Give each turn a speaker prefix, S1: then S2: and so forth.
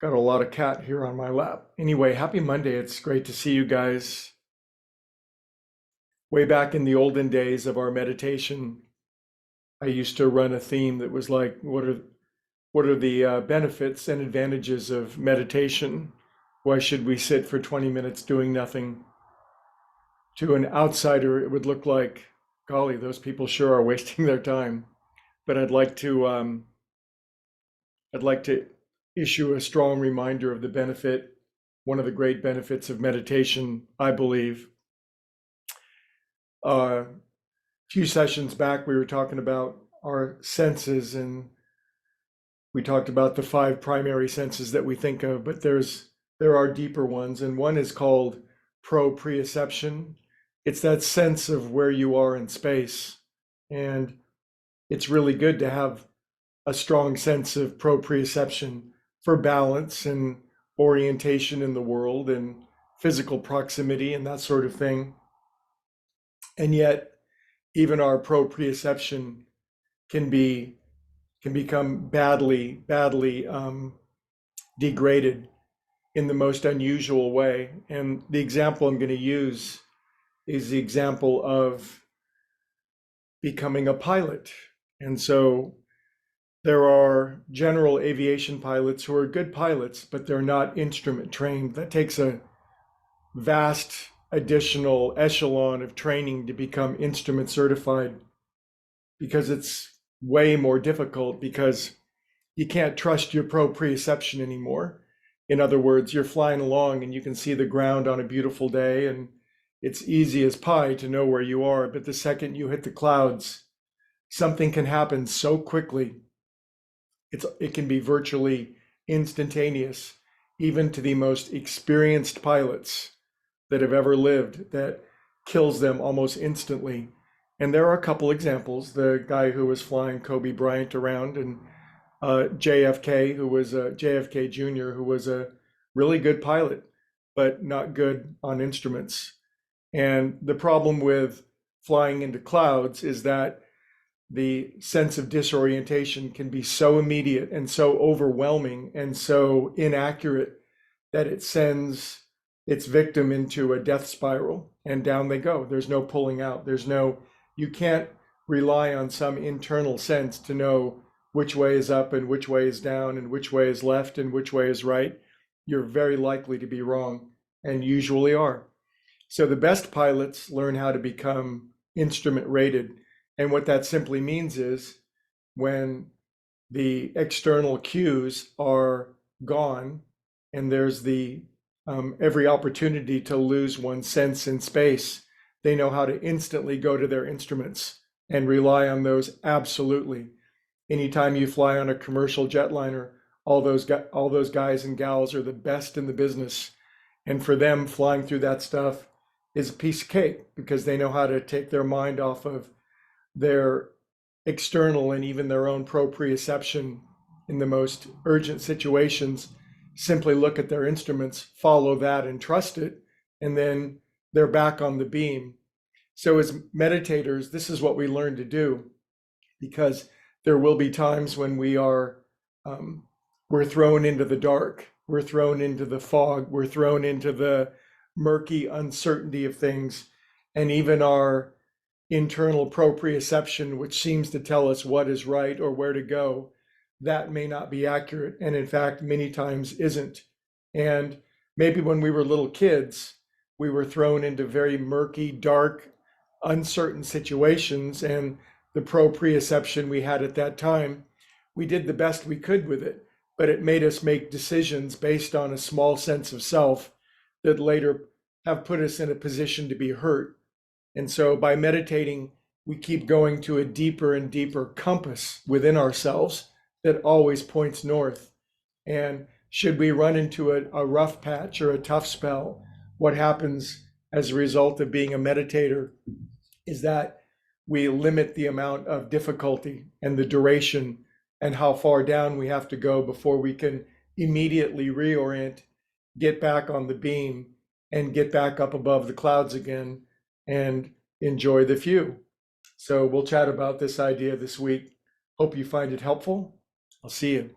S1: Got a lot of cat here on my lap. Anyway, happy Monday. It's great to see you guys. Way back in the olden days of our meditation, I used to run a theme that was like, what are the benefits and advantages of meditation? Why should we sit for 20 minutes doing nothing? To an outsider, it would look like, golly, those people sure are wasting their time. But I'd like to issue a strong reminder of the benefit, one of the great benefits of meditation, I believe. A few sessions back, we were talking about our senses, and we talked about the five primary senses that we think of, but there are deeper ones, and one is called proprioception. It's that sense of where you are in space, and it's really good to have a strong sense of proprioception for balance and orientation in the world and physical proximity and that sort of thing. And yet, even our proprioception can become badly degraded in the most unusual way. And the example I'm going to use is the example of becoming a pilot. And so there are general aviation pilots who are good pilots, but they're not instrument trained. That takes a vast additional echelon of training to become instrument certified, because it's way more difficult, because you can't trust your proprioception anymore. In other words, you're flying along and you can see the ground on a beautiful day and it's easy as pie to know where you are. But the second you hit the clouds, something can happen so quickly. It can be virtually instantaneous, even to the most experienced pilots that have ever lived, that kills them almost instantly. And there are a couple examples. The guy who was flying Kobe Bryant around, and JFK, who was JFK Jr., who was a really good pilot, but not good on instruments. And the problem with flying into clouds is that the sense of disorientation can be so immediate and so overwhelming and so inaccurate that it sends its victim into a death spiral, and down they go. There's no pulling out. You can't rely on some internal sense to know which way is up and which way is down and which way is left and which way is right. You're very likely to be wrong, and usually are. So the best pilots learn how to become instrument rated. And what that simply means is when the external cues are gone and there's the every opportunity to lose one's sense in space, they know how to instantly go to their instruments and rely on those absolutely. Anytime you fly on a commercial jetliner, all those guys and gals are the best in the business. And for them, flying through that stuff is a piece of cake, because they know how to take their mind off of their external and even their own proprioception in the most urgent situations. Simply look at their instruments, follow that and trust it, and then they're back on the beam. So as meditators, this is what we learn to do, because there will be times when we're thrown into the dark, we're thrown into the fog, we're thrown into the murky uncertainty of things, and even our internal proprioception, which seems to tell us what is right or where to go, that may not be accurate, and in fact many times isn't. And maybe when we were little kids, we were thrown into very murky, dark, uncertain situations, and the proprioception we had at that time, we did the best we could with it, but it made us make decisions based on a small sense of self that later have put us in a position to be hurt. And so by meditating, we keep going to a deeper and deeper compass within ourselves that always points north. And should we run into a rough patch or a tough spell, what happens as a result of being a meditator is that we limit the amount of difficulty and the duration and how far down we have to go before we can immediately reorient, get back on the beam, and get back up above the clouds again and enjoy the view. So we'll chat about this idea this week. Hope you find it helpful. I'll see you.